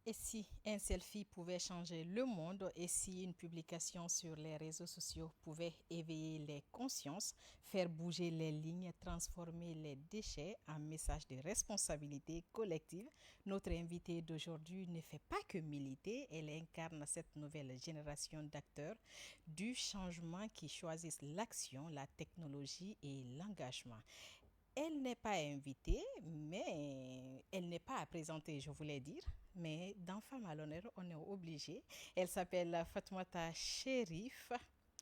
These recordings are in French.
Et si un selfie pouvait changer le monde, et si une publication sur les réseaux sociaux pouvait éveiller les consciences, faire bouger les lignes, transformer les déchets en message de responsabilité collective, notre invitée d'aujourd'hui ne fait pas que militer, elle incarne cette nouvelle génération d'acteurs du changement qui choisissent l'action, la technologie et l'engagement. Elle n'est pas invitée, mais elle n'est pas à présenter, je voulais dire. Mais dans Femme à l'honneur, on est obligé. Elle s'appelle Fatoumata Chérif.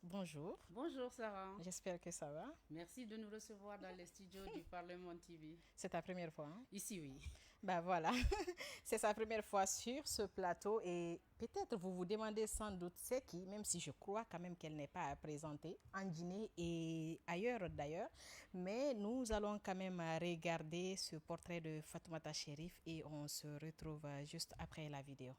Bonjour. Bonjour Sarah, J'espère que ça va. merci de nous recevoir dans les studios du Parlement TV. C'est ta première fois, hein? Ici oui. Ben voilà, c'est sa première fois sur ce plateau et peut-être vous vous demandez sans doute c'est qui, même si je crois quand même qu'elle n'est pas à présenter en Guinée et ailleurs d'ailleurs. Mais nous allons quand même regarder ce portrait de Fatoumata Chérif et on se retrouve juste après la vidéo.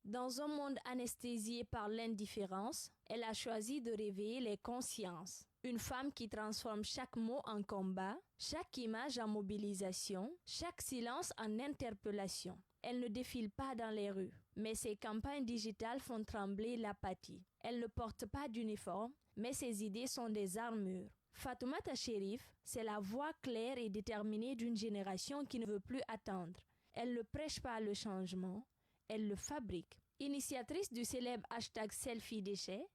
Dans un monde anesthésié par l'indifférence, elle a choisi de réveiller les consciences. Une femme qui transforme chaque mot en combat, chaque image en mobilisation, chaque silence en interpellation. Elle ne défile pas dans les rues, mais ses campagnes digitales font trembler l'apathie. Elle ne porte pas d'uniforme, mais ses idées sont des armures. Fatoumata Chérif, c'est la voix claire et déterminée d'une génération qui ne veut plus attendre. Elle ne prêche pas le changement, elle le fabrique. Initiatrice du célèbre hashtag Selfie Déchets,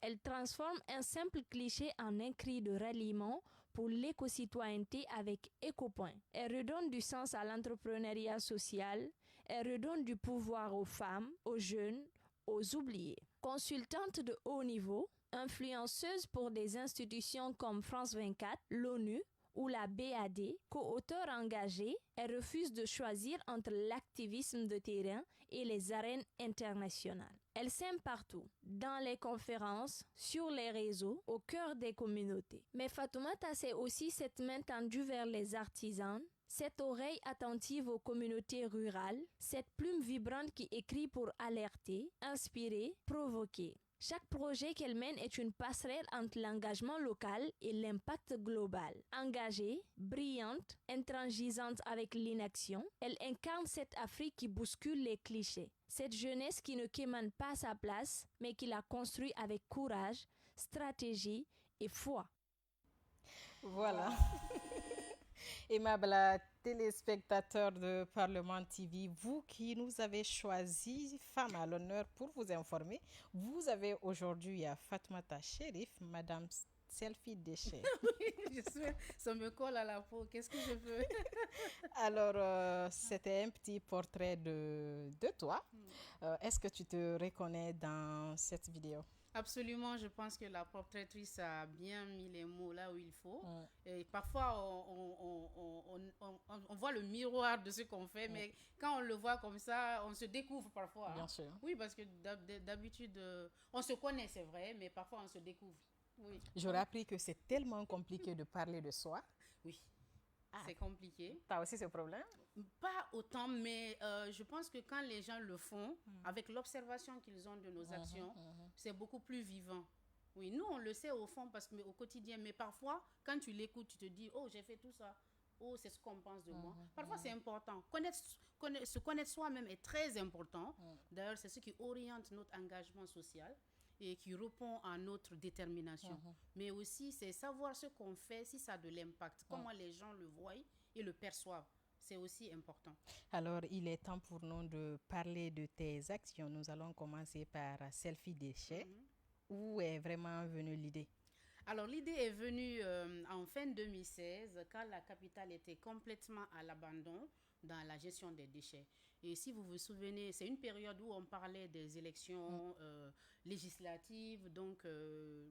elle transforme un simple cliché en un cri de ralliement pour l'éco-citoyenneté avec EcoPoint. Elle redonne du sens à l'entrepreneuriat social, elle redonne du pouvoir aux femmes, aux jeunes, aux oubliés. Consultante de haut niveau, influenceuse pour des institutions comme France 24, l'ONU, ou la BAD, co-auteur engagé, elle refuse de choisir entre l'activisme de terrain et les arènes internationales. Elle sème partout, dans les conférences, sur les réseaux, au cœur des communautés. Mais Fatoumata, c'est aussi cette main tendue vers les artisans, cette oreille attentive aux communautés rurales, cette plume vibrante qui écrit pour alerter, inspirer, provoquer. Chaque projet qu'elle mène est une passerelle entre l'engagement local et l'impact global. Engagée, brillante, intransigeante avec l'inaction, elle incarne cette Afrique qui bouscule les clichés. Cette jeunesse qui ne quémane pas sa place, mais qui la construit avec courage, stratégie et foi. Voilà. Aimable téléspectateurs de Parlement TV, vous qui nous avez choisi Femme à l'honneur pour vous informer, vous avez aujourd'hui à Fatoumata Chérif, Madame Selfie Déchet. Ça me colle à la peau, qu'est-ce que je veux? Alors, c'était un petit portrait de toi. Est-ce que tu te reconnais dans cette vidéo? Absolument, je pense que la portraitrice a bien mis les mots là où il faut. Et parfois, on voit le miroir de ce qu'on fait, mais quand on le voit comme ça, on se découvre parfois. Bien Hein. sûr. Oui, parce que d'habitude, on se connaît, c'est vrai, mais parfois on se découvre. Oui, J'aurais appris que c'est tellement compliqué de parler de soi. oui, c'est compliqué. T'as aussi ce problème? Pas autant, mais je pense que quand les gens le font, avec l'observation qu'ils ont de nos actions, c'est beaucoup plus vivant. Oui, nous, on le sait au fond, parce que au quotidien, mais parfois, quand tu l'écoutes, tu te dis, oh, j'ai fait tout ça. Oh, c'est ce qu'on pense de moi. Parfois, c'est important. Se connaître soi-même est très important. D'ailleurs, c'est ce qui oriente notre engagement social et qui répond à notre détermination. Mais aussi, c'est savoir ce qu'on fait, si ça a de l'impact, comment les gens le voient et le perçoivent. C'est aussi important. Alors, il est temps pour nous de parler de tes actions. Nous allons commencer par Selfie Déchet. Où est vraiment venue l'idée? Alors, l'idée est venue en fin 2016, quand la capitale était complètement à l'abandon dans la gestion des déchets. Et si vous vous souvenez, c'est une période où on parlait des élections législatives, donc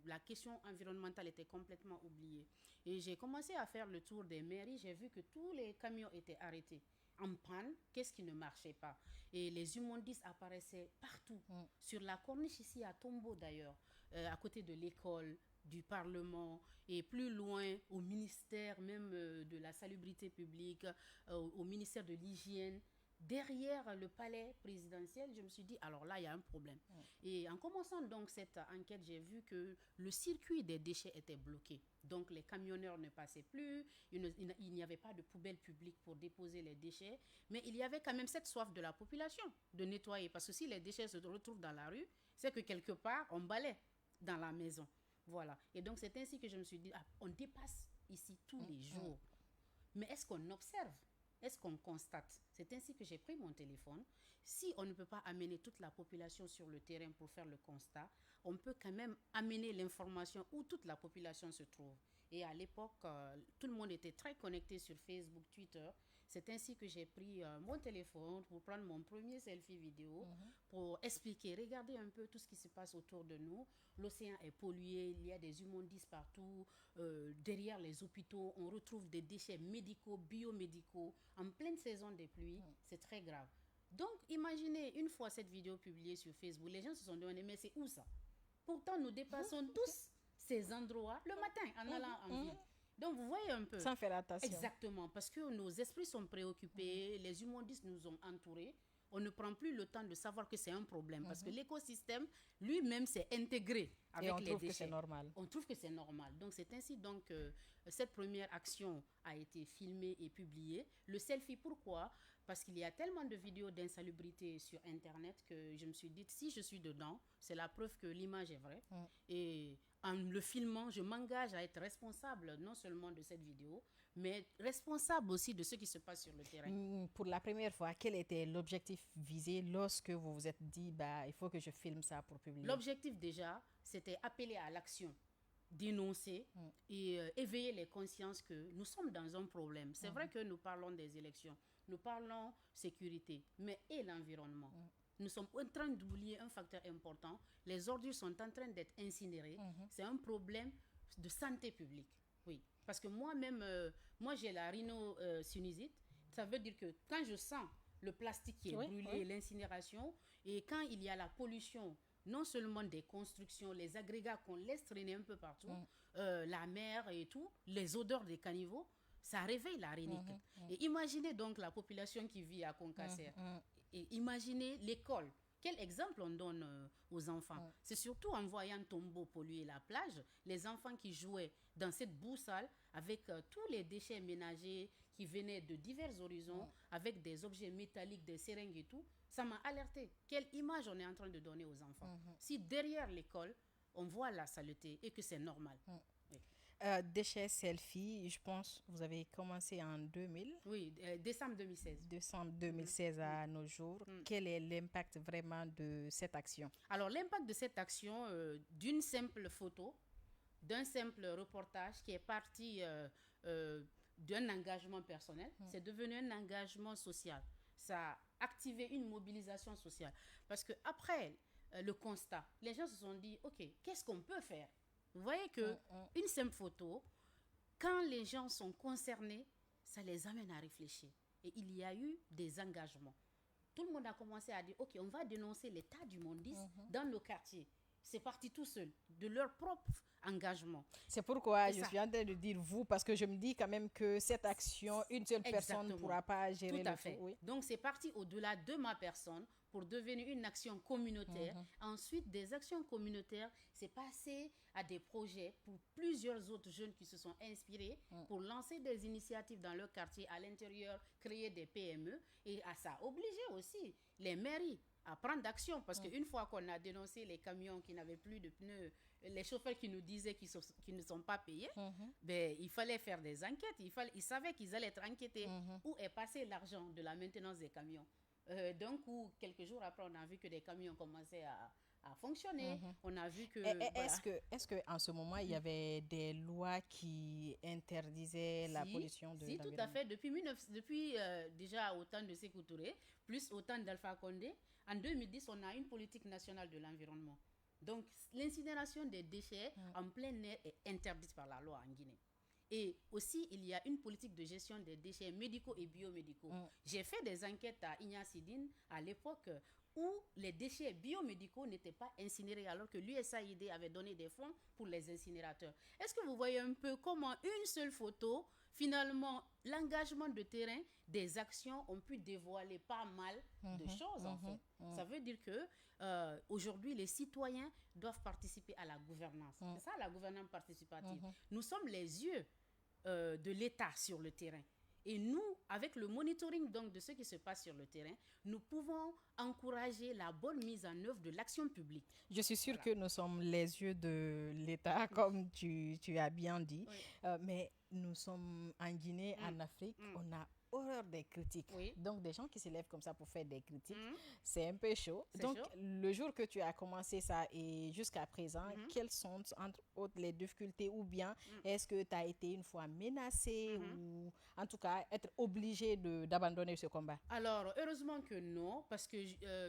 la question environnementale était complètement oubliée. Et j'ai commencé à faire le tour des mairies, j'ai vu que tous les camions étaient arrêtés en panne, qu'est-ce qui ne marchait pas. Et les immondices apparaissaient partout, sur la corniche ici à Tombeau d'ailleurs, à côté de l'école, du Parlement et plus loin au ministère même de la salubrité publique, au ministère de l'hygiène. derrière le palais présidentiel, je me suis dit, alors là, il y a un problème. Et en commençant donc cette enquête, j'ai vu que le circuit des déchets était bloqué. Donc, les camionneurs ne passaient plus, il n'y avait pas de poubelle publique pour déposer les déchets, mais il y avait quand même cette soif de la population de nettoyer. Parce que si les déchets se retrouvent dans la rue, c'est que quelque part, on balaie dans la maison. Voilà. Et donc, c'est ainsi que je me suis dit, on dépasse ici tous les jours. Mais est-ce qu'on observe? Est-ce qu'on constate? C'est ainsi que j'ai pris mon téléphone. Si on ne peut pas amener toute la population sur le terrain pour faire le constat, on peut quand même amener l'information où toute la population se trouve. Et à l'époque, tout le monde était très connecté sur Facebook, Twitter. C'est ainsi que j'ai pris mon téléphone pour prendre mon premier selfie vidéo pour expliquer, regardez un peu tout ce qui se passe autour de nous. L'océan est pollué, il y a des immondices partout. Derrière les hôpitaux, on retrouve des déchets médicaux, biomédicaux. En pleine saison des pluies, c'est très grave. Donc, imaginez, une fois cette vidéo publiée sur Facebook, les gens se sont demandé, mais c'est où ça? Pourtant, nous dépassons tous ces endroits le matin en allant en ville. Donc, vous voyez un peu. Sans faire attention. Exactement, parce que nos esprits sont préoccupés, les immondices nous ont entourés. On ne prend plus le temps de savoir que c'est un problème parce que l'écosystème lui-même s'est intégré avec les déchets. Et on trouve que c'est normal. On trouve que c'est normal. Donc, c'est ainsi donc que cette première action a été filmée et publiée. Le selfie, pourquoi? Parce qu'il y a tellement de vidéos d'insalubrité sur Internet que je me suis dit, si je suis dedans, c'est la preuve que l'image est vraie. Et en le filmant, je m'engage à être responsable non seulement de cette vidéo, mais responsable aussi de ce qui se passe sur le terrain. Pour la première fois, quel était l'objectif visé lorsque vous vous êtes dit, il faut que je filme ça pour publier? L'objectif déjà, c'était appeler à l'action, dénoncer et éveiller les consciences que nous sommes dans un problème. C'est vrai que nous parlons des élections, nous parlons sécurité, mais et l'environnement. Nous sommes en train d'oublier un facteur important. Les ordures sont en train d'être incinérées. C'est un problème de santé publique. Oui, parce que moi-même, moi j'ai la rhinosinusite. Ça veut dire que quand je sens le plastique qui est brûlé, l'incinération, et quand il y a la pollution, non seulement des constructions, les agrégats qu'on laisse traîner un peu partout, la mer et tout, les odeurs des caniveaux, ça réveille la rhinite. Et imaginez donc la population qui vit à Concassère. Et imaginez l'école. Quel exemple on donne aux enfants? C'est surtout en voyant Tombeau polluer la plage, les enfants qui jouaient dans cette boue sale avec tous les déchets ménagers qui venaient de divers horizons, avec des objets métalliques, des seringues et tout, ça m'a alerté. Quelle image on est en train de donner aux enfants? Si derrière l'école, on voit la saleté et que c'est normal. Déchets selfie, je pense vous avez commencé en 2000. Oui, décembre 2016. Décembre 2016 à nos jours. Quel est l'impact vraiment de cette action? Alors, l'impact de cette action, d'une simple photo, d'un simple reportage qui est parti d'un engagement personnel, c'est devenu un engagement social. Ça a activé une mobilisation sociale. Parce qu'après le constat, les gens se sont dit, OK, qu'est-ce qu'on peut faire? Vous voyez qu'une simple photo, quand les gens sont concernés, ça les amène à réfléchir. Et il y a eu des engagements. Tout le monde a commencé à dire, OK, on va dénoncer l'état du mondisme dans nos quartiers. C'est parti tout seul, de leur propre engagement. C'est pourquoi je suis en train de dire vous, parce que je me dis quand même que cette action, une seule personne ne pourra pas gérer tout à fait. Oui. Donc, c'est parti au-delà de ma personne pour devenir une action communautaire. Ensuite, des actions communautaires, c'est passé à des projets pour plusieurs autres jeunes qui se sont inspirés pour lancer des initiatives dans leur quartier, à l'intérieur, créer des PME. Et ça a obligé aussi les mairies à prendre d'action, parce qu'une fois qu'on a dénoncé les camions qui n'avaient plus de pneus, les chauffeurs qui nous disaient qu'ils ne sont pas payés, il fallait faire des enquêtes, ils savaient qu'ils allaient être enquêtés. Où est passé l'argent de la maintenance des camions? Donc, quelques jours après, on a vu que des camions commençaient à fonctionner. On a vu que... Est-ce qu'en ce moment, il y avait des lois qui interdisaient la pollution de l'environnement? Si, tout à fait. Depuis déjà au temps de Sékou Touré, plus au temps d'Alpha Condé, en 2010, on a une politique nationale de l'environnement. Donc, l'incinération des déchets en plein air est interdite par la loi en Guinée. Et aussi, il y a une politique de gestion des déchets médicaux et biomédicaux. J'ai fait des enquêtes à Ignacidine à l'époque où les déchets biomédicaux n'étaient pas incinérés alors que l'USAID avait donné des fonds pour les incinérateurs. Est-ce que vous voyez un peu comment une seule photo finalement, l'engagement de terrain, des actions ont pu dévoiler pas mal de choses, en fait. Ça veut dire que aujourd'hui, les citoyens doivent participer à la gouvernance. C'est ça, la gouvernance participative. Nous sommes les yeux de l'État sur le terrain. Et nous, avec le monitoring donc, de ce qui se passe sur le terrain, nous pouvons encourager la bonne mise en œuvre de l'action publique. Je suis sûre que nous sommes les yeux de l'État, comme tu as bien dit. Oui. Mais nous sommes en Guinée, en Afrique, on a horreur des critiques. Oui. Donc, des gens qui se lèvent comme ça pour faire des critiques, c'est un peu chaud. C'est Donc, chaud. le jour que tu as commencé ça et jusqu'à présent, quelles sont, entre autres, les difficultés ou bien est-ce que tu as été une fois menacé ou, en tout cas, être obligé d'abandonner ce combat? Alors, heureusement que non, parce que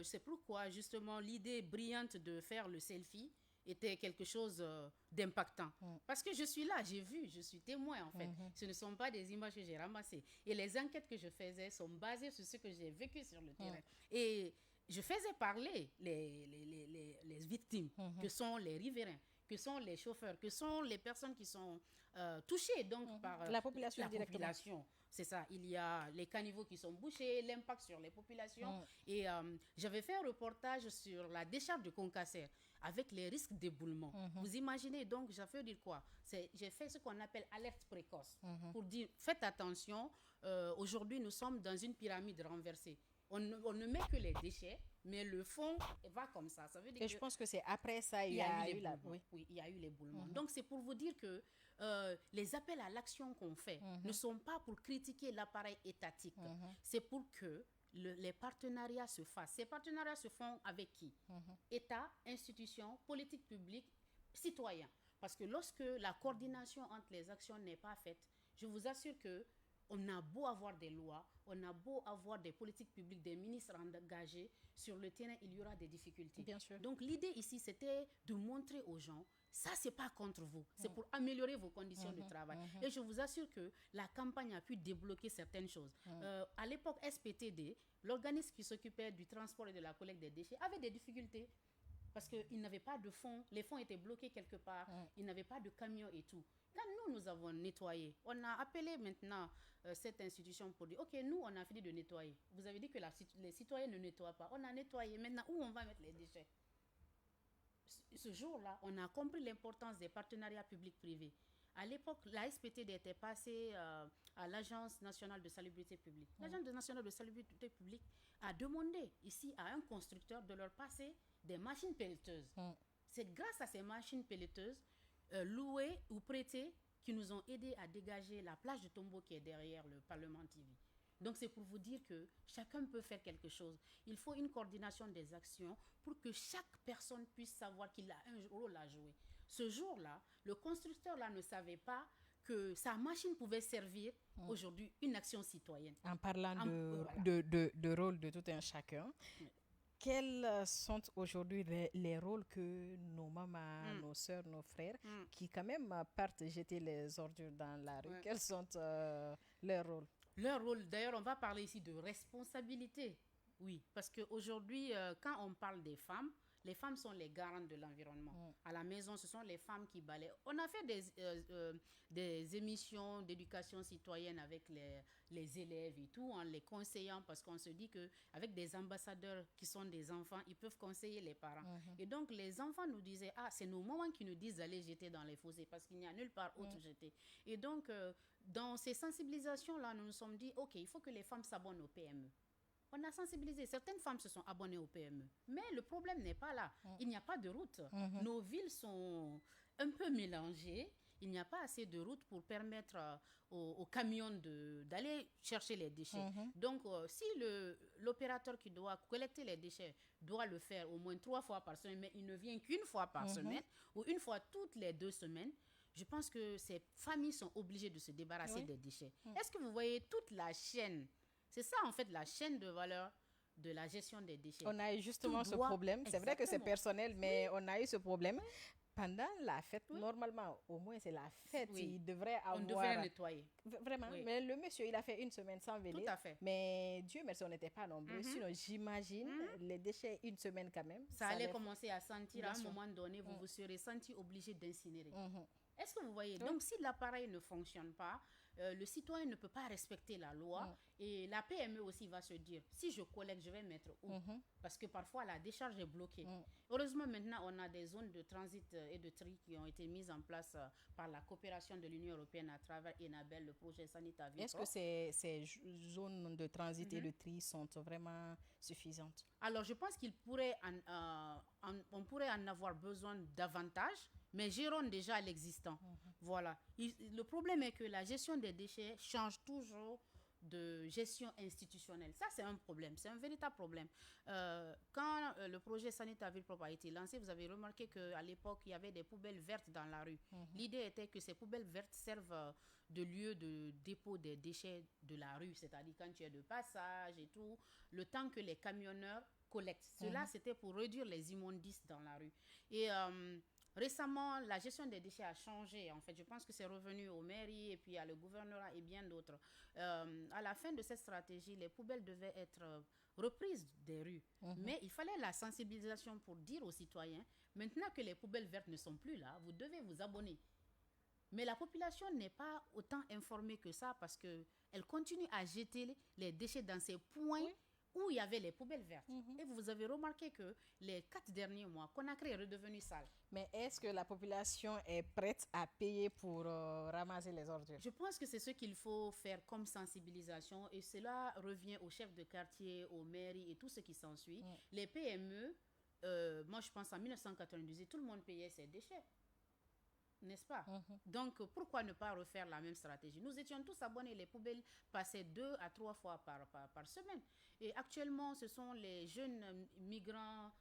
c'est pourquoi, justement, l'idée brillante de faire le selfie était quelque chose d'impactant. Parce que je suis là, j'ai vu, je suis témoin en fait. Ce ne sont pas des images que j'ai ramassées. Et les enquêtes que je faisais sont basées sur ce que j'ai vécu sur le terrain. Et je faisais parler les victimes, que sont les riverains, que sont les chauffeurs, que sont les personnes qui sont touchées donc, par la population la directement. population. C'est ça, il y a les caniveaux qui sont bouchés, l'impact sur les populations. Et j'avais fait un reportage sur la décharge de Concassère avec les risques d'éboulement. Vous imaginez donc, ça veut dire quoi? J'ai fait ce qu'on appelle alerte précoce pour dire, faites attention, aujourd'hui nous sommes dans une pyramide renversée. On ne met que les déchets, mais le fond va comme ça. Ça veut dire et je pense que c'est après ça il y a eu oui, il y a eu l'éboulement. Donc c'est pour vous dire que les appels à l'action qu'on fait ne sont pas pour critiquer l'appareil étatique. C'est pour que les partenariats se fassent. Ces partenariats se font avec qui? État, institutions, politiques publiques, citoyens. Parce que lorsque la coordination entre les actions n'est pas faite, je vous assure que on a beau avoir des lois, on a beau avoir des politiques publiques, des ministres engagés, sur le terrain, il y aura des difficultés. Bien sûr. Donc l'idée ici, c'était de montrer aux gens, ça, c'est pas contre vous, c'est pour améliorer vos conditions de travail. Et je vous assure que la campagne a pu débloquer certaines choses. À l'époque SPTD, l'organisme qui s'occupait du transport et de la collecte des déchets avait des difficultés. Parce qu'il n'avait pas de fonds, les fonds étaient bloqués quelque part, il n'avait pas de camions et tout. Quand nous avons nettoyé, on a appelé maintenant cette institution pour dire, ok, nous, on a fini de nettoyer. Vous avez dit que les citoyens ne nettoient pas. On a nettoyé. Maintenant, où on va mettre les déchets? Ce jour-là, on a compris l'importance des partenariats publics-privés. À l'époque, la SPTD était passée à l'Agence nationale de salubrité publique. L'Agence nationale de salubrité publique a demandé ici à un constructeur de leur passer des machines pelleteuses. C'est grâce à ces machines pelleteuses louées ou prêtées qui nous ont aidés à dégager la plage de Tombeau qui est derrière le Parlement TV. Donc c'est pour vous dire que chacun peut faire quelque chose. Il faut une coordination des actions pour que chaque personne puisse savoir qu'il a un rôle à jouer. Ce jour-là, le constructeur là ne savait pas que sa machine pouvait servir aujourd'hui une action citoyenne. En parlant de rôle de tout un chacun, quels sont aujourd'hui les rôles que nos mamans, nos soeurs, nos frères, qui quand même partent jeter les ordures dans la rue, quels sont leurs rôles? Leur rôle, d'ailleurs, on va parler ici de responsabilité. Oui, parce qu'aujourd'hui, quand on parle des femmes, les femmes sont les garantes de l'environnement. À la maison, ce sont les femmes qui balaient. On a fait des émissions d'éducation citoyenne avec les élèves et tout, en les conseillant, parce qu'on se dit qu'avec des ambassadeurs qui sont des enfants, ils peuvent conseiller les parents. Et donc, les enfants nous disaient, c'est nos mamans qui nous disent d'aller jeter dans les fossés, parce qu'il n'y a nulle part où jeter. Et donc, dans ces sensibilisations-là, nous nous sommes dit, OK, il faut que les femmes s'abonnent au PME. On a sensibilisé. Certaines femmes se sont abonnées au PME. Mais le problème n'est pas là. Il n'y a pas de route. Nos villes sont un peu mélangées. Il n'y a pas assez de route pour permettre aux camions d'aller chercher les déchets. Donc, si l'opérateur qui doit collecter les déchets doit le faire au moins 3 fois par semaine, mais il ne vient qu'une fois par semaine ou une fois toutes les 2 semaines, je pense que ces familles sont obligées de se débarrasser des déchets. Est-ce que vous voyez toute la chaîne? C'est ça, en fait, la chaîne de valeur de la gestion des déchets. On a eu justement ce problème. C'est vrai que c'est personnel, mais on a eu ce problème. Pendant la fête, normalement, au moins c'est la fête, il devrait avoir... On devrait nettoyer. Vraiment, mais le monsieur, il a fait 1 semaine sans venir. Tout à fait. Mais Dieu merci, on n'était pas nombreux. Sinon, j'imagine, les déchets, 1 semaine quand même. Ça allait commencer à sentir, à un moment donné, vous vous serez senti obligé d'incinérer. Est-ce que vous voyez? Donc, si l'appareil ne fonctionne pas, le citoyen ne peut pas respecter la loi et la PME aussi va se dire, si je collecte, je vais mettre où? Parce que parfois la décharge est bloquée. Heureusement, maintenant, on a des zones de transit et de tri qui ont été mises en place par la coopération de l'Union européenne à travers ENABEL, le projet Sanita Ville. Est-ce que ces zones de transit et de tri sont vraiment suffisantes? Alors, je pense on pourrait en avoir besoin davantage, mais gérons déjà l'existant. Voilà. Le problème est que la gestion des déchets change toujours de gestion institutionnelle. Ça, c'est un problème. C'est un véritable problème. Quand le projet Sanita Ville Propre a été lancé, vous avez remarqué qu'à l'époque, il y avait des poubelles vertes dans la rue. L'idée était que ces poubelles vertes servent de lieu de dépôt des déchets de la rue, c'est-à-dire quand tu es de passage et tout, le temps que les camionneurs collectent. Cela, c'était pour réduire les immondices dans la rue. Et récemment, la gestion des déchets a changé. En fait, je pense que c'est revenu aux mairies et puis à le gouvernorat et bien d'autres. À la fin de cette stratégie, les poubelles devaient être reprises des rues. Mais il fallait la sensibilisation pour dire aux citoyens, maintenant que les poubelles vertes ne sont plus là, vous devez vous abonner. Mais la population n'est pas autant informée que ça parce qu'elle continue à jeter les déchets dans ces points où il y avait les poubelles vertes. Et vous avez remarqué que les 4 derniers mois, Conakry est redevenu sale. Mais est-ce que la population est prête à payer pour ramasser les ordures? Je pense que c'est ce qu'il faut faire comme sensibilisation et cela revient aux chefs de quartier, aux mairies et tout ce qui s'ensuit. Les PME, moi je pense en 1998, tout le monde payait ses déchets. N'est-ce pas? Donc, pourquoi ne pas refaire la même stratégie? Nous étions tous abonnés, les poubelles passaient 2 à 3 fois par semaine. Et actuellement, ce sont les jeunes migrants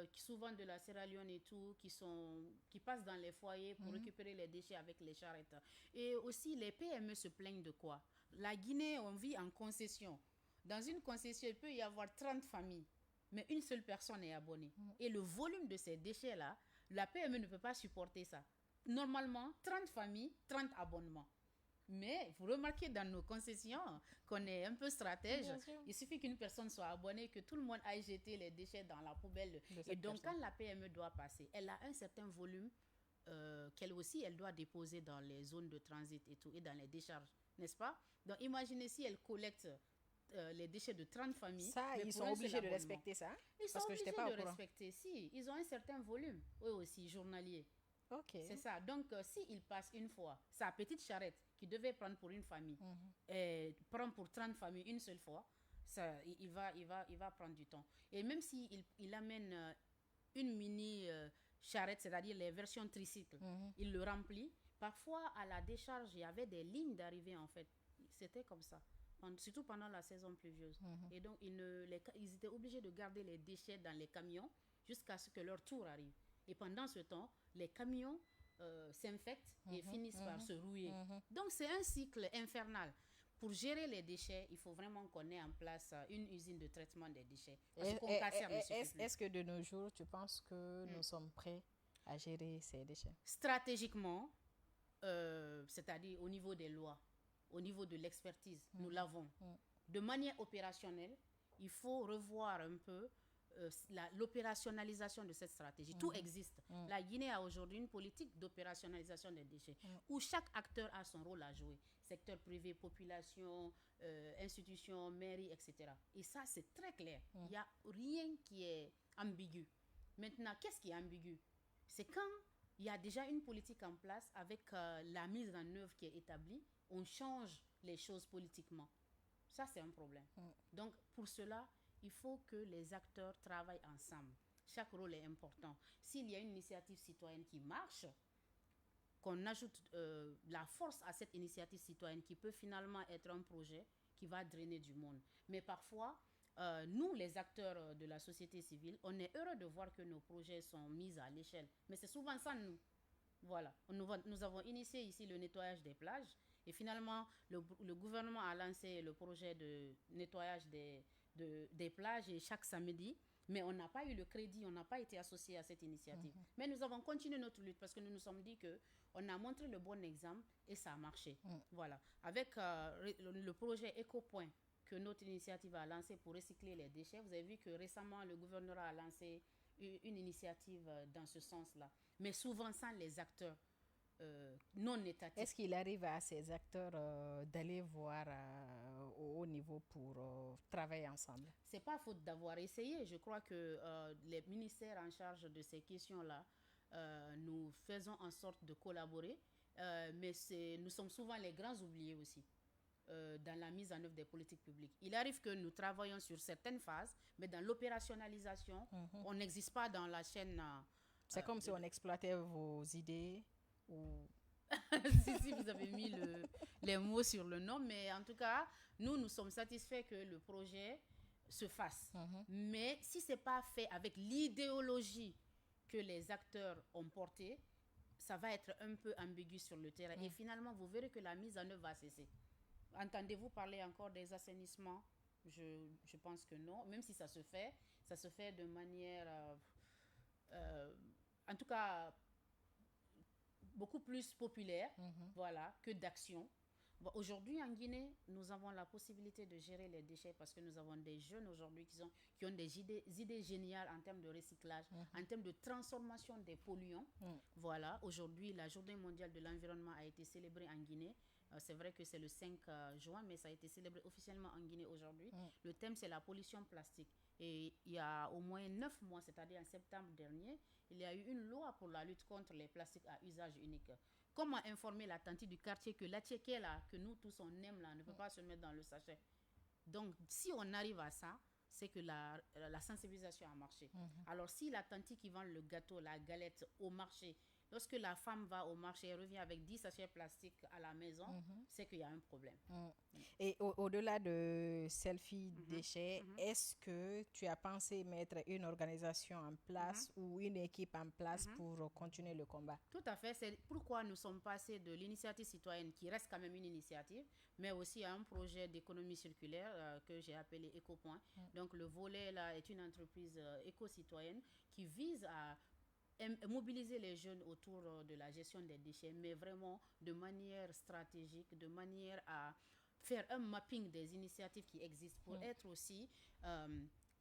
qui souvent de la Sierra Leone et tout, qui passent dans les foyers pour récupérer les déchets avec les charrettes. Et aussi, les PME se plaignent de quoi? La Guinée, on vit en concession. Dans une concession, il peut y avoir 30 familles, mais une seule personne est abonnée. Et le volume de ces déchets-là, la PME ne peut pas supporter ça. Normalement, 30 familles, 30 abonnements. Mais vous remarquez dans nos concessions qu'on est un peu stratège. Il suffit qu'une personne soit abonnée, que tout le monde aille jeter les déchets dans la poubelle. Et donc, quand la PME doit passer, elle a un certain volume qu'elle aussi, elle doit déposer dans les zones de transit et tout, et dans les décharges, n'est-ce pas? Donc, imaginez si elle collecte les déchets de 30 familles. Ça, ils sont obligés de respecter ça? Ils sont obligés de respecter, si. Ils ont un certain volume, eux aussi, journalier. Okay. C'est ça. Donc, s'il passe une fois, sa petite charrette qui devait prendre pour une famille, prend pour 30 familles une seule fois, ça, il va prendre du temps. Et même s'il amène une mini charrette, c'est-à-dire les versions tricycles, il le remplit. Parfois, à la décharge, il y avait des lignes d'arrivée, en fait. C'était comme ça, surtout pendant la saison pluvieuse. Et donc, ils étaient obligés de garder les déchets dans les camions jusqu'à ce que leur tour arrive. Et pendant ce temps, les camions s'infectent et finissent par se rouiller. Donc, c'est un cycle infernal. Pour gérer les déchets, il faut vraiment qu'on ait en place une usine de traitement des déchets. Est-ce que de nos jours, tu penses que nous sommes prêts à gérer ces déchets? Stratégiquement, c'est-à-dire au niveau des lois, au niveau de l'expertise, nous l'avons. De manière opérationnelle, il faut revoir un peu l'opérationnalisation de cette stratégie. Tout existe. La Guinée a aujourd'hui une politique d'opérationnalisation des déchets où chaque acteur a son rôle à jouer. Secteur privé, population, institutions, mairie, etc. Et ça, c'est très clair. Il n'y a rien qui est ambigu. Maintenant, qu'est-ce qui est ambigu? C'est quand il y a déjà une politique en place avec la mise en œuvre qui est établie, on change les choses politiquement. Ça, c'est un problème. Donc, pour cela, il faut que les acteurs travaillent ensemble. Chaque rôle est important. S'il y a une initiative citoyenne qui marche, qu'on ajoute la force à cette initiative citoyenne qui peut finalement être un projet qui va drainer du monde. Mais parfois, nous, les acteurs de la société civile, on est heureux de voir que nos projets sont mis à l'échelle. Mais c'est souvent sans nous. Voilà. Nous avons initié ici le nettoyage des plages. Et finalement, le gouvernement a lancé le projet de nettoyage des plages et chaque samedi, mais on n'a pas eu le crédit, on n'a pas été associé à cette initiative. Mais nous avons continué notre lutte parce que nous nous sommes dit qu'on a montré le bon exemple et ça a marché. Voilà. Avec le projet EcoPoint que notre initiative a lancé pour recycler les déchets, vous avez vu que récemment, le gouvernorat a lancé une initiative dans ce sens-là. Mais souvent sans les acteurs non étatiques. Est-ce qu'il arrive à ces acteurs d'aller voir au haut niveau pour travailler ensemble? C'est pas faute d'avoir essayé. Je crois que les ministères en charge de ces questions-là, nous faisons en sorte de collaborer, mais nous sommes souvent les grands oubliés aussi dans la mise en œuvre des politiques publiques. Il arrive que nous travaillons sur certaines phases, mais dans l'opérationnalisation, on n'existe pas dans la chaîne. C'est comme si on exploitait vos idées ou... si vous avez mis les mots sur le nom, mais en tout cas, nous sommes satisfaits que le projet se fasse. Mais si ce n'est pas fait avec l'idéologie que les acteurs ont portée, ça va être un peu ambigu sur le terrain. Et finalement, vous verrez que la mise en œuvre va cesser. Entendez-vous parler encore des assainissements? Je pense que non. Même si ça se fait de manière... en tout cas... beaucoup plus populaire, voilà, que d'action. Bon, aujourd'hui, en Guinée, nous avons la possibilité de gérer les déchets parce que nous avons des jeunes aujourd'hui qui ont des idées géniales en termes de recyclage, en termes de transformation des polluants. Voilà, aujourd'hui, la Journée mondiale de l'environnement a été célébrée en Guinée. C'est vrai que c'est le 5 juin, mais ça a été célébré officiellement en Guinée aujourd'hui. Le thème, c'est la pollution plastique. Et il y a au moins 9 mois, c'est-à-dire en septembre dernier, il y a eu une loi pour la lutte contre les plastiques à usage unique. Comment informer la tante du quartier que l'attiéké là, que nous tous on aime là, ne peut pas se mettre dans le sachet? Donc, si on arrive à ça, c'est que la sensibilisation a marché. Alors, si la tante qui vend le gâteau, la galette au marché, lorsque la femme va au marché et revient avec 10 sachets plastiques à la maison, c'est qu'il y a un problème. Et au-delà de selfie déchets, est-ce que tu as pensé mettre une organisation en place ou une équipe en place pour continuer le combat? Tout à fait. C'est pourquoi nous sommes passés de l'initiative citoyenne, qui reste quand même une initiative, mais aussi à un projet d'économie circulaire que j'ai appelé EcoPoint. Donc le volet là est une entreprise éco-citoyenne qui vise à mobiliser les jeunes autour de la gestion des déchets, mais vraiment de manière stratégique, de manière à faire un mapping des initiatives qui existent pour être aussi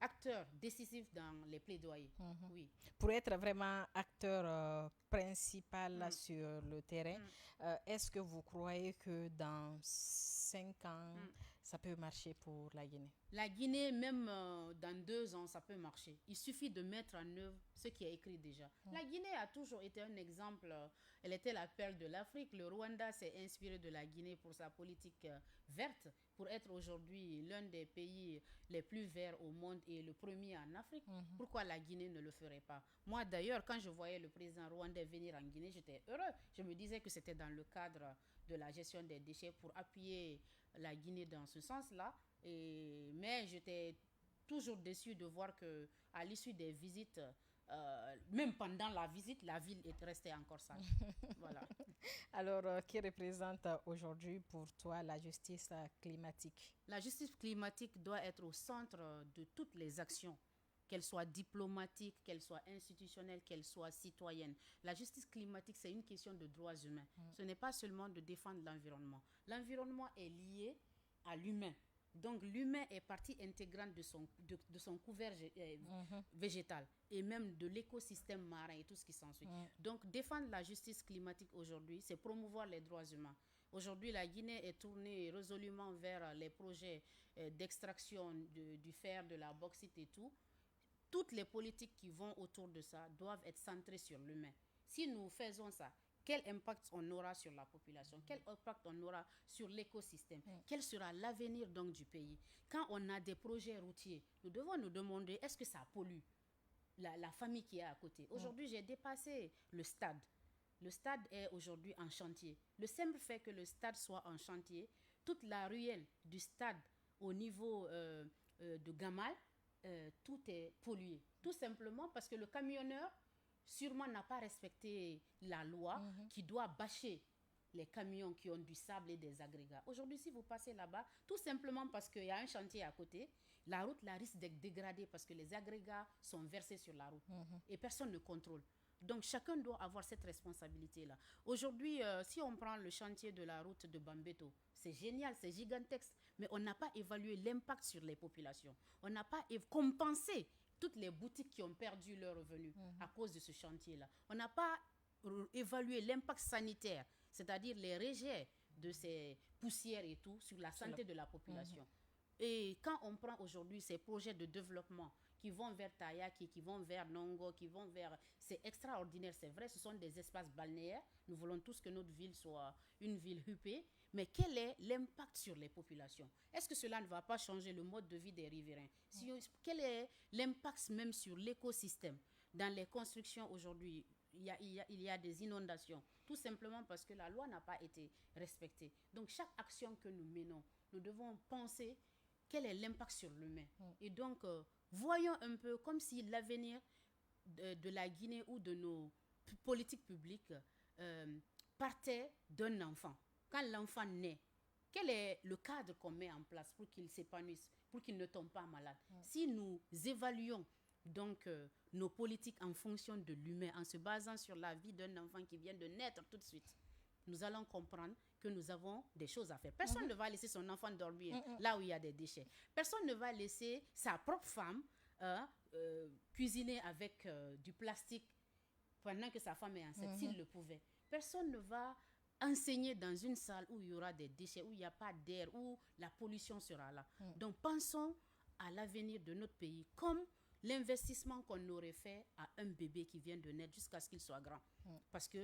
acteur décisif dans les plaidoyers. Oui. Pour être vraiment acteur principal sur le terrain, est-ce que vous croyez que dans 5 ans, ça peut marcher pour la Guinée? La Guinée, même dans 2 ans, ça peut marcher. Il suffit de mettre en œuvre ce qui est écrit déjà. La Guinée a toujours été un exemple. Elle était la perle de l'Afrique. Le Rwanda s'est inspiré de la Guinée pour sa politique verte, pour être aujourd'hui l'un des pays les plus verts au monde et le premier en Afrique. Pourquoi la Guinée ne le ferait pas? Moi, d'ailleurs, quand je voyais le président rwandais venir en Guinée, j'étais heureux. Je me disais que c'était dans le cadre de la gestion des déchets pour appuyer la Guinée dans ce sens-là. Mais j'étais toujours déçue de voir qu'à l'issue des visites, même pendant la visite, la ville est restée encore sale. Voilà. Alors, qui représente aujourd'hui pour toi la justice climatique? La justice climatique doit être au centre de toutes les actions, qu'elles soient diplomatiques, qu'elles soient institutionnelles, qu'elles soient citoyennes. La justice climatique, c'est une question de droits humains. Ce n'est pas seulement de défendre l'environnement. L'environnement est lié à l'humain. Donc, l'humain est partie intégrante de son couvert végétal et même de l'écosystème marin et tout ce qui s'ensuit. Donc, défendre la justice climatique aujourd'hui, c'est promouvoir les droits humains. Aujourd'hui, la Guinée est tournée résolument vers les projets d'extraction du fer, de la bauxite et tout. Toutes les politiques qui vont autour de ça doivent être centrées sur l'humain. Si nous faisons ça, quel impact on aura sur la population? Quel impact on aura sur l'écosystème? Quel sera l'avenir donc du pays? Quand on a des projets routiers, nous devons nous demander, est-ce que ça pollue la famille qui est à côté? Aujourd'hui, j'ai dépassé le stade. Le stade est aujourd'hui en chantier. Le simple fait que le stade soit en chantier, toute la ruelle du stade au niveau de Gamal, tout est pollué. Tout simplement parce que le camionneur sûrement n'a pas respecté la loi qui doit bâcher les camions qui ont du sable et des agrégats. Aujourd'hui, si vous passez là-bas, tout simplement parce qu'il y a un chantier à côté, la route risque d'être dégradée parce que les agrégats sont versés sur la route et personne ne contrôle. Donc, chacun doit avoir cette responsabilité-là. Aujourd'hui, si on prend le chantier de la route de Bambeto, c'est génial, c'est gigantesque, mais on n'a pas évalué l'impact sur les populations. On n'a pas compensé toutes les boutiques qui ont perdu leurs revenus à cause de ce chantier-là. On n'a pas évaluer l'impact sanitaire, c'est-à-dire les rejets de ces poussières et tout sur la santé de la population. Et quand on prend aujourd'hui ces projets de développement qui vont vers Tayaki, qui vont vers Nongo, qui vont vers... C'est extraordinaire, c'est vrai, ce sont des espaces balnéaires. Nous voulons tous que notre ville soit une ville huppée. Mais quel est l'impact sur les populations? Est-ce que cela ne va pas changer le mode de vie des riverains? Quel est l'impact même sur l'écosystème? Dans les constructions aujourd'hui, il y a des inondations, tout simplement parce que la loi n'a pas été respectée. Donc chaque action que nous menons, nous devons penser quel est l'impact sur l'humain. Et donc, voyons un peu comme si l'avenir de la Guinée ou de nos politiques publiques partait d'un enfant. Quand l'enfant naît, quel est le cadre qu'on met en place pour qu'il s'épanouisse, pour qu'il ne tombe pas malade? Si nous évaluons donc nos politiques en fonction de l'humain, en se basant sur la vie d'un enfant qui vient de naître tout de suite, nous allons comprendre que nous avons des choses à faire. Personne ne va laisser son enfant dormir là où il y a des déchets. Personne ne va laisser sa propre femme cuisiner avec du plastique pendant que sa femme est enceinte, s'il le pouvait. Personne ne va enseigner dans une salle où il y aura des déchets, où il n'y a pas d'air, où la pollution sera là. Donc pensons à l'avenir de notre pays comme l'investissement qu'on aurait fait à un bébé qui vient de naître jusqu'à ce qu'il soit grand. Parce que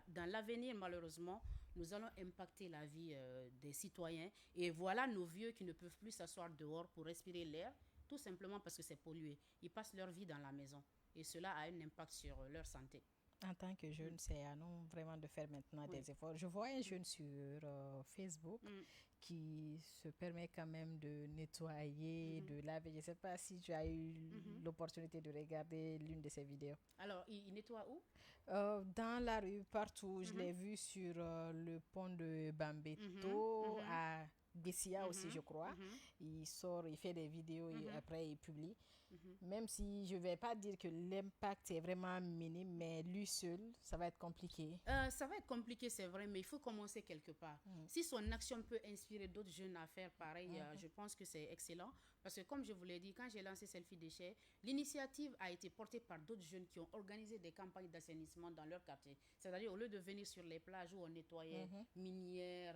dans l'avenir, malheureusement, nous allons impacter la vie des citoyens. Et voilà nos vieux qui ne peuvent plus s'asseoir dehors pour respirer l'air, tout simplement parce que c'est pollué. Ils passent leur vie dans la maison. Et cela a un impact sur leur santé. En tant que jeune, c'est à nous vraiment de faire maintenant des efforts. Je vois un jeune sur Facebook qui se permet quand même de nettoyer, de laver. Je ne sais pas si tu as eu l'opportunité de regarder l'une de ses vidéos. Alors, il nettoie où? Dans la rue, partout. Je l'ai vu sur le pont de Bambeto, à Bessia aussi, je crois. Il sort, il fait des vidéos et après il publie. Même si je ne vais pas dire que l'impact est vraiment minime, mais lui seul, ça va être compliqué. Ça va être compliqué, c'est vrai, mais il faut commencer quelque part. Si son action peut inspirer d'autres jeunes à faire pareil, je pense que c'est excellent. Parce que comme je vous l'ai dit, quand j'ai lancé Selfie Déchets, l'initiative a été portée par d'autres jeunes qui ont organisé des campagnes d'assainissement dans leur quartier. C'est-à-dire, au lieu de venir sur les plages où on nettoyait minières,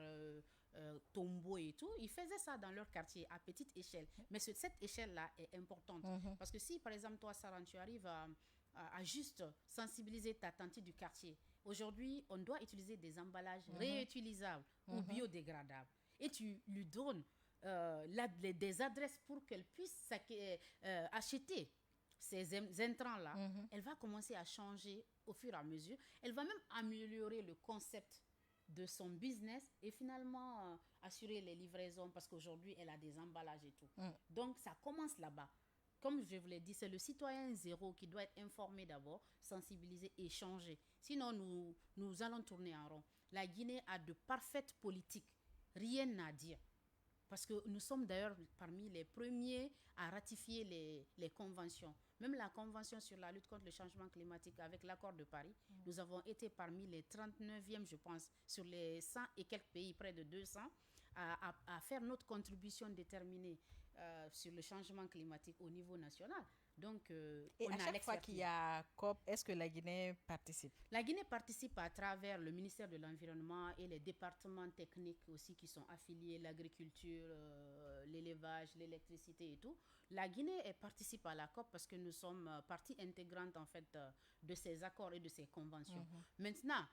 tombeaux et tout, ils faisaient ça dans leur quartier à petite échelle. Mais cette échelle-là est importante. Parce que si, par exemple, toi, Sarah, tu arrives à juste sensibiliser ta tante du quartier, aujourd'hui, on doit utiliser des emballages réutilisables ou biodégradables. Et tu lui donnes des adresses pour qu'elle puisse acheter ces intrants-là. Elle va commencer à changer au fur et à mesure. Elle va même améliorer le concept de son business et finalement assurer les livraisons parce qu'aujourd'hui, elle a des emballages et tout. Donc, ça commence là-bas. Comme je vous l'ai dit, c'est le citoyen zéro qui doit être informé d'abord, sensibilisé et changer. Sinon, nous allons tourner en rond. La Guinée a de parfaites politiques. Rien à dire. Parce que nous sommes d'ailleurs parmi les premiers à ratifier les conventions. Même la convention sur la lutte contre le changement climatique avec l'accord de Paris, nous avons été parmi les 39e, je pense, sur les 100 et quelques pays, près de 200, à faire notre contribution déterminée sur le changement climatique au niveau national. Donc, et à chaque fois qu'il y a COP, est-ce que la Guinée participe? La Guinée participe à travers le ministère de l'Environnement et les départements techniques aussi qui sont affiliés, l'agriculture, l'élevage, l'électricité et tout. La Guinée participe à la COP parce que nous sommes partie intégrante en fait de ces accords et de ces conventions. Maintenant,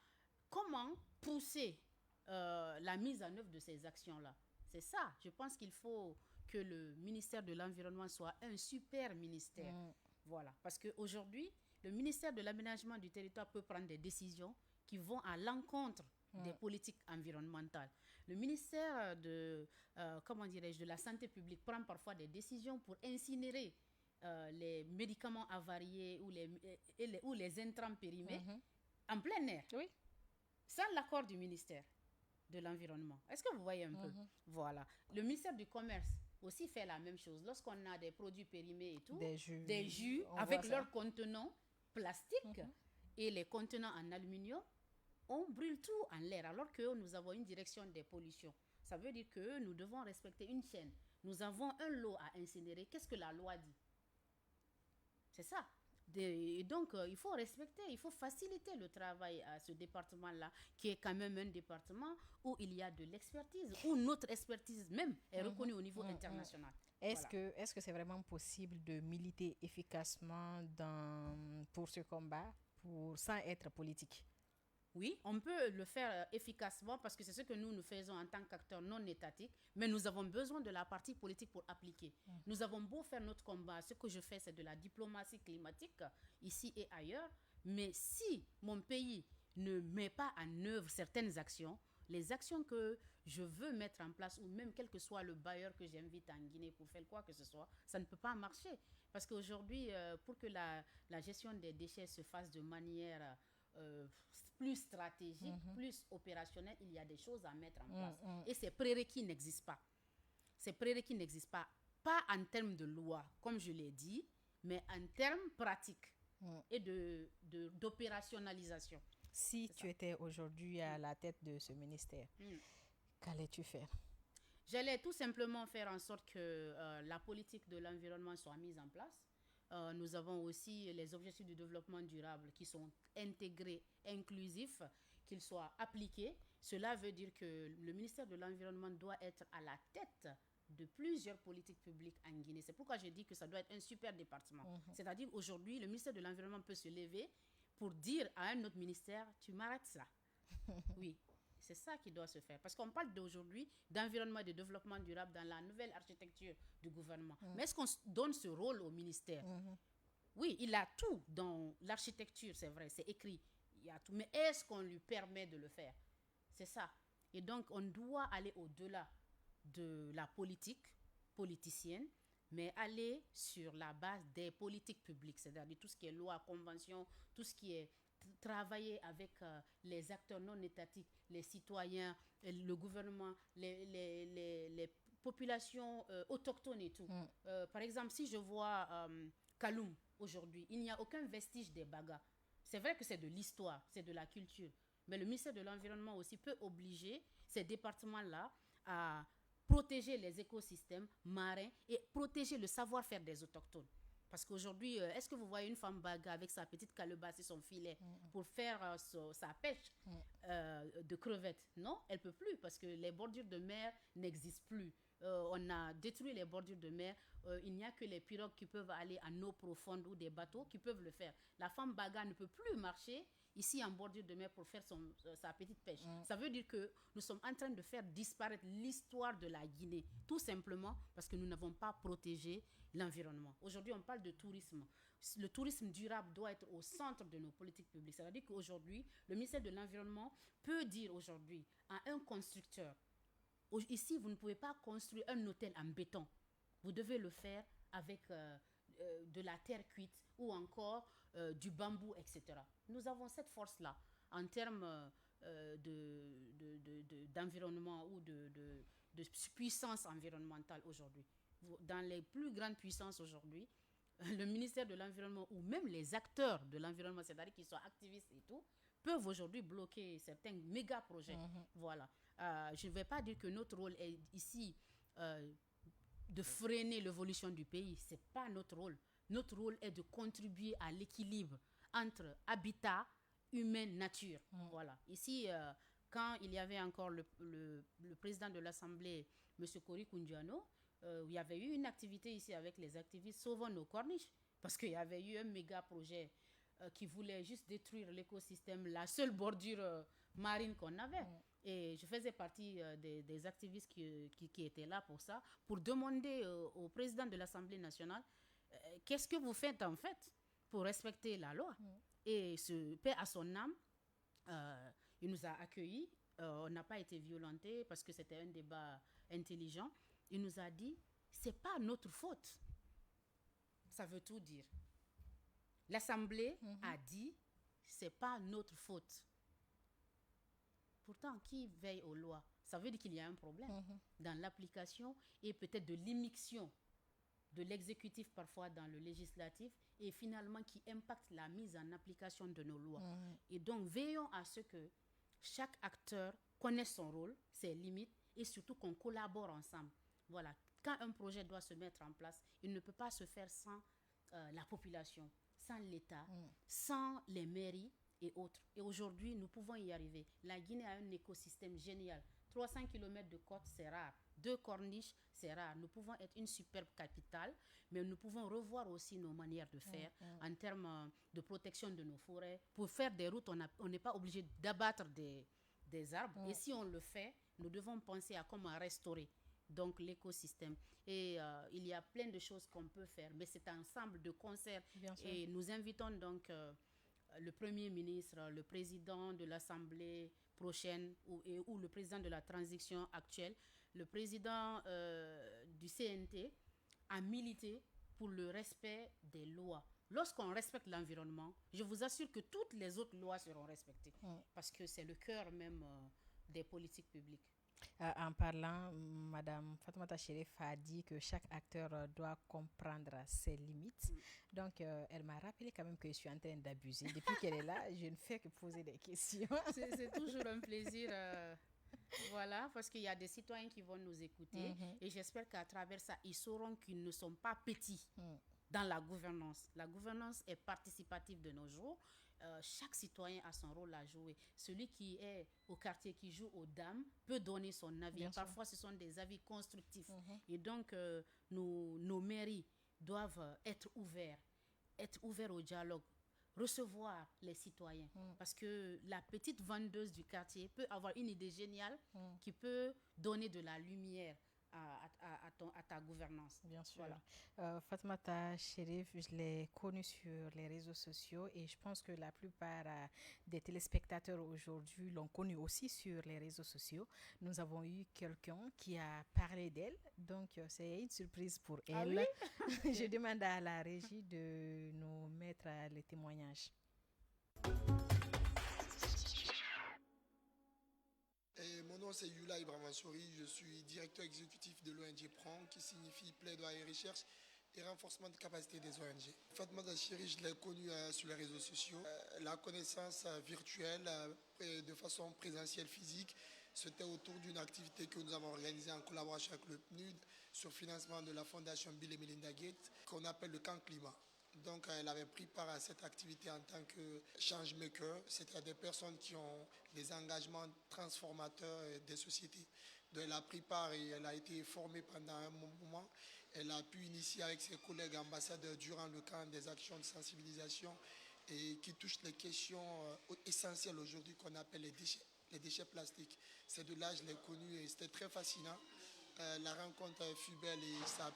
comment pousser la mise en œuvre de ces actions-là? C'est ça, je pense qu'il faut que le ministère de l'Environnement soit un super ministère. Voilà, parce qu'aujourd'hui, le ministère de l'Aménagement du territoire peut prendre des décisions qui vont à l'encontre des politiques environnementales. Le ministère de la Santé publique prend parfois des décisions pour incinérer les médicaments avariés ou les intrants périmés en plein air, sans l'accord du ministère de l'Environnement. Est-ce que vous voyez un peu? Voilà. Le ministère du Commerce aussi fait la même chose. Lorsqu'on a des produits périmés et tout, des jus avec leurs contenants plastiques et les contenants en aluminium, on brûle tout en l'air alors que nous avons une direction des pollutions. Ça veut dire que nous devons respecter une chaîne. Nous avons un lot à incinérer. Qu'est-ce que la loi dit? C'est ça. Et donc, il faut respecter, il faut faciliter le travail à ce département-là, qui est quand même un département où il y a de l'expertise, où notre expertise même est reconnue au niveau international. Voilà. Est-ce que c'est vraiment possible de militer efficacement pour ce combat sans être politique? Oui, on peut le faire efficacement parce que c'est ce que nous faisons en tant qu'acteurs non étatiques, mais nous avons besoin de la partie politique pour appliquer. Nous avons beau faire notre combat, ce que je fais, c'est de la diplomatie climatique ici et ailleurs, mais si mon pays ne met pas en œuvre certaines actions, les actions que je veux mettre en place, ou même quel que soit le bailleur que j'invite en Guinée pour faire quoi que ce soit, ça ne peut pas marcher. Parce qu'aujourd'hui, pour que la gestion des déchets se fasse de manière plus stratégique, plus opérationnelle, il y a des choses à mettre en place. Et ces prérequis n'existent pas. Ces prérequis n'existent pas en termes de loi, comme je l'ai dit, mais en termes pratiques et d'opérationnalisation. Si tu étais aujourd'hui à la tête de ce ministère, qu'allais-tu faire? J'allais tout simplement faire en sorte que la politique de l'environnement soit mise en place. Nous avons aussi les objectifs du développement durable qui sont intégrés, inclusifs, qu'ils soient appliqués. Cela veut dire que le ministère de l'Environnement doit être à la tête de plusieurs politiques publiques en Guinée. C'est pourquoi je dis que ça doit être un super département. C'est-à-dire aujourd'hui, le ministère de l'Environnement peut se lever pour dire à un autre ministère, tu m'arrêtes ça. Oui. C'est ça qui doit se faire. Parce qu'on parle d'aujourd'hui d'environnement et de développement durable dans la nouvelle architecture du gouvernement. Mais est-ce qu'on donne ce rôle au ministère? Oui, il a tout dans l'architecture, c'est vrai, c'est écrit. Il y a tout. Mais est-ce qu'on lui permet de le faire? C'est ça. Et donc, on doit aller au-delà de la politique politicienne, mais aller sur la base des politiques publiques, c'est-à-dire tout ce qui est loi, convention, tout ce qui est travailler avec les acteurs non étatiques, les citoyens, le gouvernement, les populations autochtones et tout. Par exemple, si je vois Kaloum aujourd'hui, il n'y a aucun vestige des Bagas. C'est vrai que c'est de l'histoire, c'est de la culture, mais le ministère de l'Environnement aussi peut obliger ces départements-là à protéger les écosystèmes marins et protéger le savoir-faire des autochtones. Parce qu'aujourd'hui, est-ce que vous voyez une femme baga avec sa petite calebasse et son filet pour faire sa pêche de crevettes? Non, elle ne peut plus parce que les bordures de mer n'existent plus. On a détruit les bordures de mer. Il n'y a que les pirogues qui peuvent aller en eau profonde ou des bateaux qui peuvent le faire. La femme baga ne peut plus marcher ici en bordure de mer pour faire sa petite pêche. Ça veut dire que nous sommes en train de faire disparaître l'histoire de la Guinée, tout simplement parce que nous n'avons pas protégé l'environnement. Aujourd'hui, on parle de tourisme. Le tourisme durable doit être au centre de nos politiques publiques. Ça veut dire qu'aujourd'hui, le ministère de l'Environnement peut dire aujourd'hui à un constructeur, ici, vous ne pouvez pas construire un hôtel en béton. Vous devez le faire avec de la terre cuite ou encore du bambou, etc. Nous avons cette force-là en termes d'environnement ou de puissance environnementale aujourd'hui. Dans les plus grandes puissances aujourd'hui, le ministère de l'Environnement ou même les acteurs de l'environnement, c'est-à-dire qu'ils soient activistes et tout, peuvent aujourd'hui bloquer certains méga projets. Voilà. Je ne vais pas dire que notre rôle est ici de freiner l'évolution du pays. Ce n'est pas notre rôle. Notre rôle est de contribuer à l'équilibre entre habitat, humain, nature. Voilà. Ici, quand il y avait encore le président de l'Assemblée, M. Kori Koundiano, il y avait eu une activité ici avec les activistes Sauvons nos corniches, parce qu'il y avait eu un méga projet qui voulait juste détruire l'écosystème, la seule bordure marine qu'on avait. Et je faisais partie des activistes qui étaient là pour ça, pour demander au président de l'Assemblée nationale qu'est-ce que vous faites en fait pour respecter la loi. Et ce paix à son âme, il nous a accueillis. On n'a pas été violentés parce que c'était un débat intelligent. Il nous a dit, c'est pas notre faute. Ça veut tout dire. L'Assemblée a dit, c'est pas notre faute. Pourtant, qui veille aux lois? Ça veut dire qu'il y a un problème dans l'application et peut-être de l'immixtion de l'exécutif parfois dans le législatif et finalement qui impacte la mise en application de nos lois. Et donc, veillons à ce que chaque acteur connaisse son rôle, ses limites et surtout qu'on collabore ensemble. Voilà. Quand un projet doit se mettre en place, il ne peut pas se faire sans la population, sans l'État, sans les mairies et autres. Et aujourd'hui, nous pouvons y arriver. La Guinée a un écosystème génial. 300 km de côte, c'est rare. 2 corniches, c'est rare. Nous pouvons être une superbe capitale, mais nous pouvons revoir aussi nos manières de faire en termes de protection de nos forêts. Pour faire des routes, on n'est pas obligé d'abattre des arbres. Et si on le fait, nous devons penser à comment restaurer donc l'écosystème. Et il y a plein de choses qu'on peut faire, mais c'est un ensemble de concerts. Et nous invitons donc le Premier ministre, le président de l'Assemblée prochaine ou le président de la transition actuelle, le président du CNT à militer pour le respect des lois. Lorsqu'on respecte l'environnement, je vous assure que toutes les autres lois seront respectées parce que c'est le cœur même des politiques publiques. En parlant, Madame Fatoumata Chérif a dit que chaque acteur doit comprendre ses limites. Donc, elle m'a rappelé quand même que je suis en train d'abuser. Depuis qu'elle est là, je ne fais que poser des questions. C'est toujours un plaisir. Voilà, parce qu'il y a des citoyens qui vont nous écouter. Et j'espère qu'à travers ça, ils sauront qu'ils ne sont pas petits dans la gouvernance. La gouvernance est participative de nos jours. Chaque citoyen a son rôle à jouer. Celui qui est au quartier, qui joue aux dames, peut donner son avis. Bien Parfois, ce sont des avis constructifs. Et donc, nos mairies doivent être ouverts au dialogue, recevoir les citoyens. Parce que la petite vendeuse du quartier peut avoir une idée géniale qui peut donner de la lumière à ta gouvernance. Bien sûr. Voilà. Fatoumata Chérif, je l'ai connue sur les réseaux sociaux et je pense que la plupart des téléspectateurs aujourd'hui l'ont connue aussi sur les réseaux sociaux. Nous avons eu quelqu'un qui a parlé d'elle, donc c'est une surprise pour elle. Ah oui? Je demande à la régie de nous mettre les témoignages. Mon nom c'est Yula Ibrahim-Souri, je suis directeur exécutif de l'ONG PRAN qui signifie plaidoyer recherche et renforcement de capacité des ONG. Fatoumata Chérif, je l'ai connue sur les réseaux sociaux. La connaissance virtuelle de façon présentielle physique, c'était autour d'une activité que nous avons organisée en collaboration avec le PNUD sur financement de la fondation Bill et Melinda Gates qu'on appelle le camp climat. Donc, elle avait pris part à cette activité en tant que changemaker, c'est-à-dire des personnes qui ont des engagements transformateurs des sociétés. Donc, elle a pris part et elle a été formée pendant un moment. Elle a pu initier avec ses collègues ambassadeurs durant le camp des actions de sensibilisation et qui touchent les questions essentielles aujourd'hui qu'on appelle les déchets plastiques. C'est de là que je l'ai connue et c'était très fascinant. La rencontre fut belle et ça a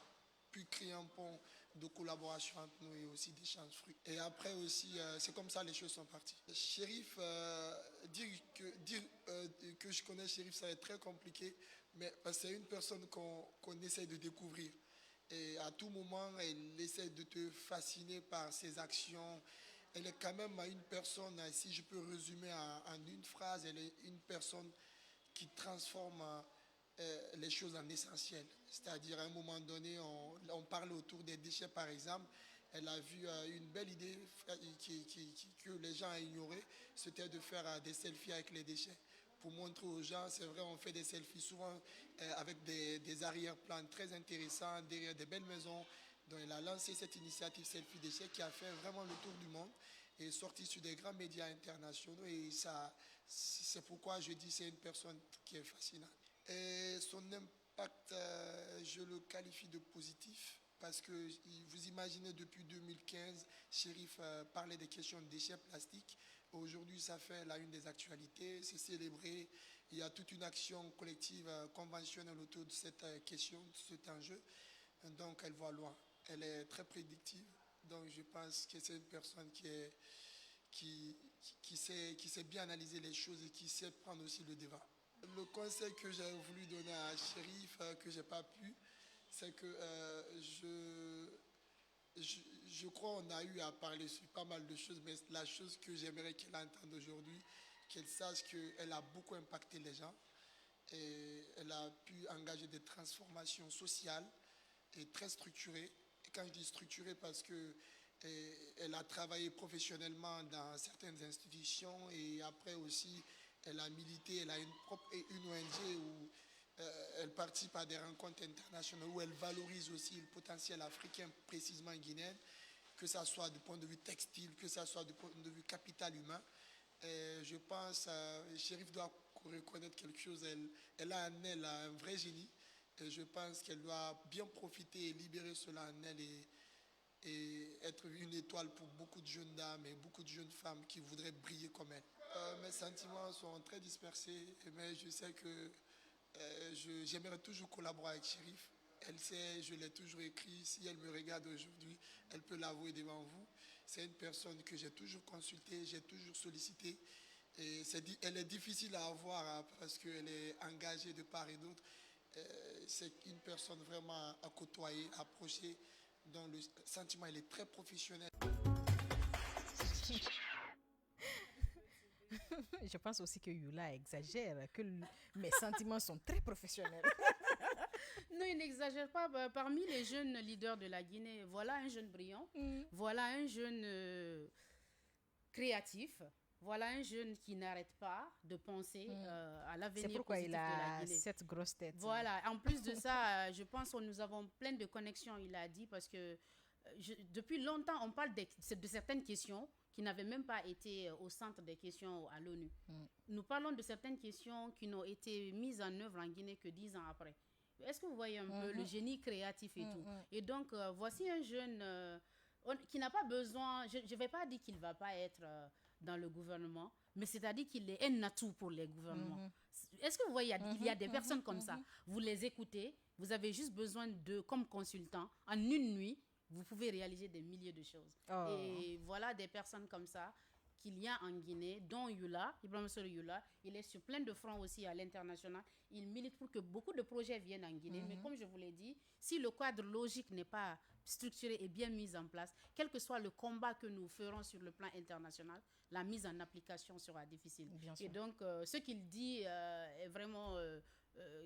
pu créer un pont de collaboration entre nous et aussi d'échanges de fruits. Et après aussi, c'est comme ça les choses sont parties. Chérif, dire que je connais Chérif, ça va être très compliqué, mais c'est une personne qu'on essaie de découvrir. Et à tout moment, elle essaie de te fasciner par ses actions. Elle est quand même une personne, si je peux résumer en une phrase, elle est une personne qui transforme les choses en essentiel. C'est-à-dire, à un moment donné, on parle autour des déchets, par exemple. Elle a vu une belle idée que les gens ont ignorée, c'était de faire des selfies avec les déchets. Pour montrer aux gens, c'est vrai, on fait des selfies souvent avec des arrière-plans très intéressants, derrière des belles maisons. Donc, elle a lancé cette initiative Selfie Déchets qui a fait vraiment le tour du monde et est sortie sur des grands médias internationaux. Et ça, c'est pourquoi je dis que c'est une personne qui est fascinante. Et son impact, je le qualifie de positif parce que vous imaginez depuis 2015, Chérif parlait des questions de déchets plastiques. Aujourd'hui, ça fait la une des actualités, c'est célébré. Il y a toute une action collective conventionnelle autour de cette question, de cet enjeu. Donc, elle voit loin. Elle est très prédictive. Donc, je pense que c'est une personne qui sait bien analyser les choses et qui sait prendre aussi le devant. Le conseil que j'ai voulu donner à Chérif, que je n'ai pas pu, c'est que je crois qu'on a eu à parler sur pas mal de choses, mais la chose que j'aimerais qu'elle entende aujourd'hui, qu'elle sache qu'elle a beaucoup impacté les gens et elle a pu engager des transformations sociales et très structurées. Et quand je dis structurées, parce que elle a travaillé professionnellement dans certaines institutions et après aussi elle a milité, elle a une ONG où elle participe à des rencontres internationales où elle valorise aussi le potentiel africain, précisément guinéen. que ce soit du point de vue textile, que ce soit du point de vue capital humain. Je pense que Chérif doit reconnaître quelque chose. Elle a en elle un vrai génie. Et je pense qu'elle doit bien profiter et libérer cela en elle et être une étoile pour beaucoup de jeunes dames et beaucoup de jeunes femmes qui voudraient briller comme elle. Mes sentiments sont très dispersés, mais je sais que j'aimerais toujours collaborer avec Chérif. Elle sait, je l'ai toujours écrit. Si elle me regarde aujourd'hui, elle peut l'avouer devant vous. C'est une personne que j'ai toujours consultée, j'ai toujours sollicitée. Et elle est difficile à avoir hein, parce qu'elle est engagée de part et d'autre. C'est une personne vraiment à côtoyer, à approcher. Dans le sentiment, elle est très professionnelle. Je pense aussi que Yula exagère, que mes sentiments sont très professionnels. Non, il n'exagère pas. Parmi les jeunes leaders de la Guinée, voilà un jeune brillant, voilà un jeune créatif, voilà un jeune qui n'arrête pas de penser à l'avenir C'est pourquoi positif il de la a Guinée. cette grosse tête. Voilà, en plus de ça, je pense que nous avons plein de connexions, il a dit, parce que depuis longtemps, on parle de certaines questions qui n'avaient même pas été au centre des questions à l'ONU. Nous parlons de certaines questions qui n'ont été mises en œuvre en Guinée que 10 ans après. Est-ce que vous voyez un peu le génie créatif et tout? Et donc, voici un jeune qui n'a pas besoin, je ne vais pas dire qu'il ne va pas être dans le gouvernement, mais c'est-à-dire qu'il est un atout pour les gouvernements. Est-ce que vous voyez, il y a des personnes comme ça, vous les écoutez, vous avez juste besoin d'eux comme consultant, en une nuit, vous pouvez réaliser des milliers de choses. Et voilà des personnes comme ça qu'il y a en Guinée, dont Yula, Ibrahima Soro Yula, il est sur plein de fronts aussi à l'international. Il milite pour que beaucoup de projets viennent en Guinée. Mais comme je vous l'ai dit, si le cadre logique n'est pas structuré et bien mis en place, quel que soit le combat que nous ferons sur le plan international, la mise en application sera difficile. Et donc, ce qu'il dit est vraiment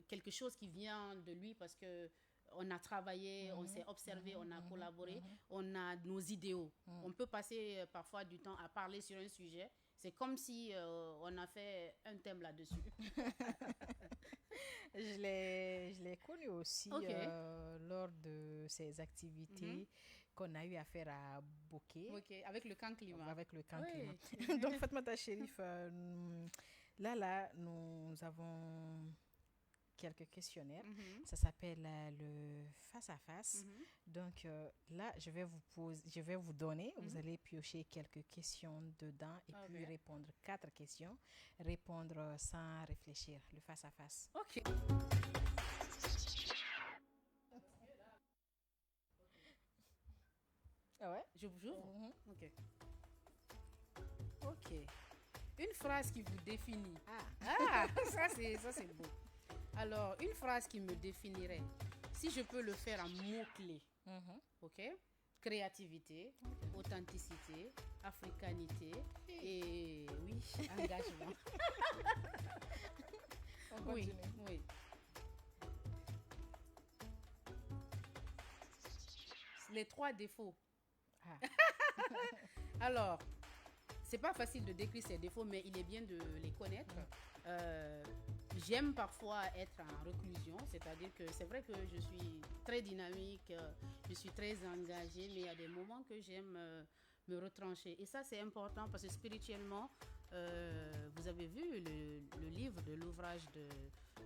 quelque chose qui vient de lui parce que on a travaillé, on s'est observé, on a collaboré, on a nos idéaux. On peut passer parfois du temps à parler sur un sujet. C'est comme si on a fait un thème là-dessus. Je l'ai connu aussi lors de ces activités qu'on a eu à faire à Bokeh. Avec le camp climat. Avec le camp climat. Donc, Fatmata Chérif, là, nous avons quelques questionnaires. Ça s'appelle le face-à-face. Donc là, je vais vous donner, vous allez piocher quelques questions dedans et puis répondre 4 questions. Répondre sans réfléchir, le face-à-face. Ok. Ah ouais? J'ouvre? Ok. Une phrase qui vous définit. Ça c'est beau. Alors, une phrase qui me définirait, si je peux le faire en mots-clés, ok? Créativité, authenticité, africanité et, oui, engagement. Oui. Les 3 défauts. Alors, c'est pas facile de décrire ces défauts, mais il est bien de les connaître. J'aime parfois être en reclusion, c'est-à-dire que c'est vrai que je suis très dynamique, je suis très engagée, mais il y a des moments que j'aime me retrancher. Et ça, c'est important parce que spirituellement, vous avez vu le livre de l'ouvrage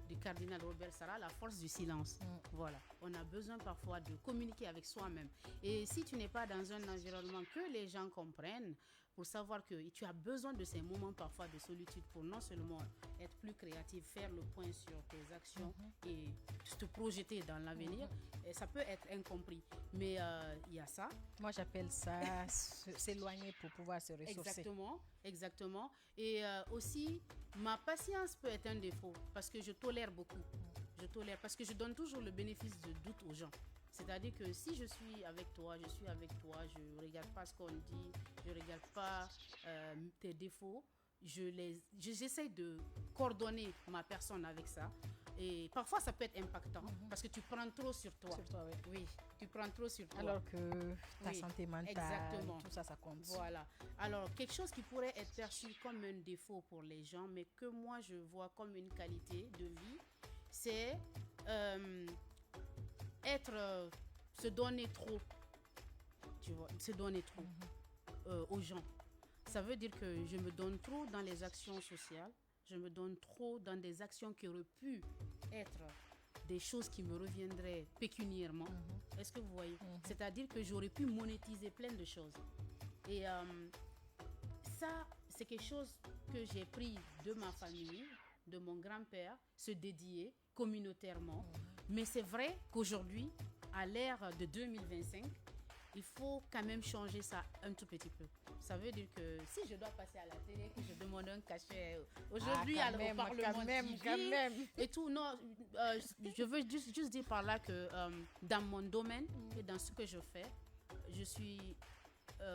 du cardinal Robert Sarah, La force du silence. Voilà, on a besoin parfois de communiquer avec soi-même. Et si tu n'es pas dans un environnement que les gens comprennent, pour savoir que tu as besoin de ces moments parfois de solitude pour non seulement être plus créatif, faire le point sur tes actions et te projeter dans l'avenir, et ça peut être incompris. Mais il y a ça. Moi, j'appelle ça s'éloigner pour pouvoir se ressourcer. Exactement. Et aussi, ma patience peut être un défaut parce que je tolère beaucoup. Parce que je donne toujours le bénéfice de doute aux gens. C'est-à-dire que si je suis avec toi, je ne regarde pas ce qu'on dit, je ne regarde pas tes défauts, j'essaie de coordonner ma personne avec ça. Et parfois, ça peut être impactant parce que tu prends trop sur toi. Oui, tu prends trop sur toi. Alors que ta santé mentale, tout ça compte. Voilà. Alors, quelque chose qui pourrait être perçu comme un défaut pour les gens, mais que moi, je vois comme une qualité de vie, c'est se donner trop. tu vois, se donner trop aux gens. Ça veut dire que je me donne trop dans les actions sociales, je me donne trop dans des actions qui auraient pu être des choses qui me reviendraient pécuniairement. Est-ce que vous voyez? C'est-à-dire que j'aurais pu monétiser plein de choses. Et ça, c'est quelque chose que j'ai pris de ma famille, de mon grand-père, se dédier communautairement. Mais c'est vrai qu'aujourd'hui, à l'ère de 2025, il faut quand même changer ça un tout petit peu. Ça veut dire que si je dois passer à la télé, que je demande un cachet aujourd'hui au Parlement TV et tout, non, je veux juste dire par là que dans mon domaine et dans ce que je fais, je suis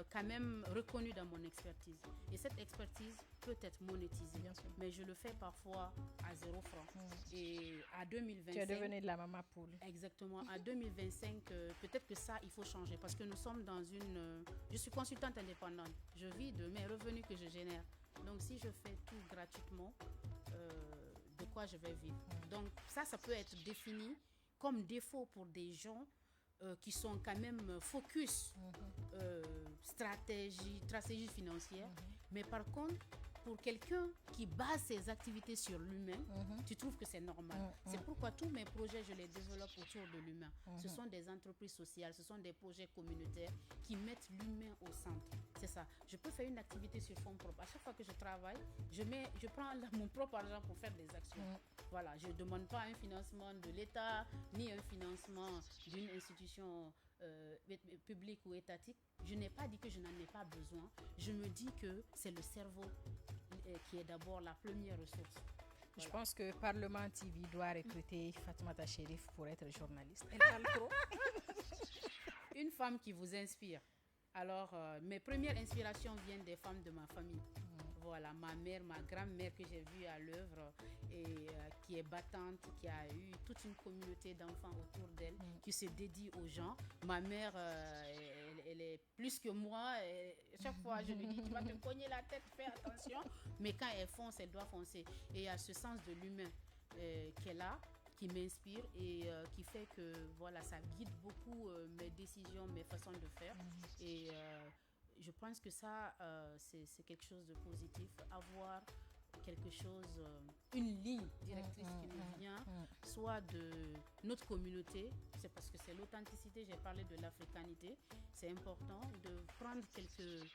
quand même reconnue dans mon expertise. Et cette expertise peut être monétisée. Mais je le fais parfois à 0 francs. Et à 2025... Tu es devenue de la maman poule. Exactement. À 2025, peut-être que ça, il faut changer. Parce que nous sommes dans une... je suis consultante indépendante. Je vis de mes revenus que je génère. Donc, si je fais tout gratuitement, de quoi je vais vivre? Donc, ça peut être défini comme défaut pour des gens qui sont quand même focus stratégie financière. Mais par contre, pour quelqu'un qui base ses activités sur l'humain, tu trouves que c'est normal. C'est pourquoi tous mes projets, je les développe autour de l'humain. Ce sont des entreprises sociales, ce sont des projets communautaires qui mettent l'humain au centre. C'est ça. Je peux faire une activité sur fonds propres. À chaque fois que je travaille, je prends mon propre argent pour faire des actions. Voilà, je ne demande pas un financement de l'État, ni un financement d'une institution publique ou étatique. Je n'ai pas dit que je n'en ai pas besoin. Je me dis que c'est le cerveau qui est d'abord la première ressource. Voilà. Je pense que Parlement TV doit recruter Fatoumata Chérif pour être journaliste. Elle parle trop. Une femme qui vous inspire. Alors, mes premières inspirations viennent des femmes de ma famille. Voilà, ma mère, ma grand-mère que j'ai vue à l'œuvre et qui est battante, qui a eu toute une communauté d'enfants autour d'elle, qui se dédie aux gens. Ma mère, elle est plus que moi. Et chaque fois, je lui dis, tu vas te cogner la tête, fais attention. Mais quand elle fonce, elle doit foncer. Et il y a ce sens de l'humain qu'elle a, qui m'inspire et qui fait que voilà, ça guide beaucoup mes décisions, mes façons de faire. Et je pense que ça, c'est quelque chose de positif. Avoir quelque chose, une ligne directrice qui nous vient, soit de notre communauté, c'est parce que c'est l'authenticité, j'ai parlé de l'africanité, c'est important de prendre quelques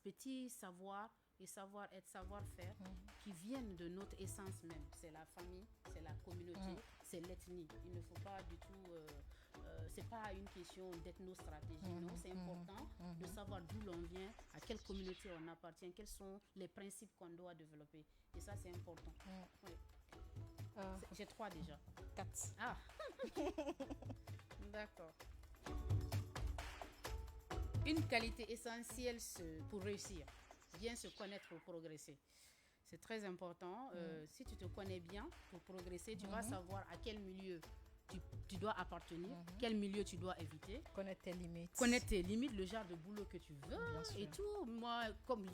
petits savoirs et savoir-être, savoir-faire qui viennent de notre essence même. C'est la famille, c'est la communauté, c'est l'ethnie. Il ne faut pas du tout... c'est pas une question d'ethnostratégie, non, c'est important de savoir d'où l'on vient, à quelle communauté on appartient, quels sont les principes qu'on doit développer. Et ça, c'est important. Oui. J'ai 3 déjà. 4. Ah, d'accord. Une qualité essentielle pour réussir, bien se connaître pour progresser. C'est très important. Si tu te connais bien pour progresser, tu vas savoir à quel milieu tu dois appartenir, quel milieu tu dois éviter. Connaître tes limites. Connaître tes limites, le genre de boulot que tu veux et tout. Moi, comme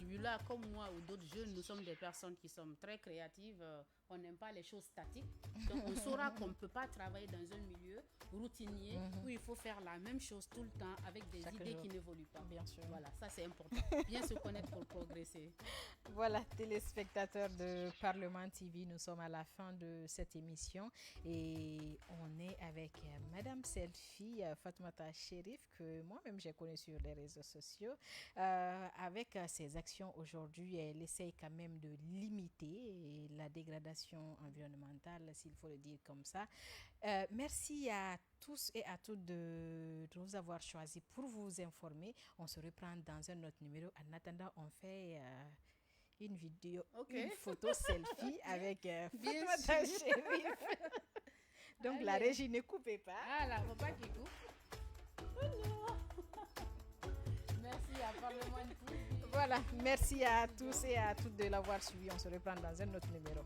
moi ou d'autres jeunes, nous sommes des personnes qui sommes très créatives. On n'aime pas les choses statiques. Donc, on saura qu'on ne peut pas travailler dans un milieu routinier où il faut faire la même chose tout le temps avec des idées qui n'évoluent pas. Bien sûr. Voilà, ça c'est important. Bien se connaître pour progresser. Voilà, téléspectateurs de Parlement TV, nous sommes à la fin de cette émission et on est avec Madame Selfie, Fatoumata Chérif, que moi-même j'ai connue sur les réseaux sociaux. Avec ses actions aujourd'hui, elle essaye quand même de limiter la dégradation environnementale, s'il faut le dire comme ça. Merci à tous et à toutes de nous avoir choisis pour vous informer. On se reprend dans un autre numéro. En attendant, on fait une vidéo, une photo selfie avec Fatoumata Chérif. Donc la régie, ne coupez pas. Ah, la repas qui coupe. Oh non. Merci à Parlement TV. Voilà, merci à tous et à toutes de l'avoir suivi. On se reprend dans un autre numéro.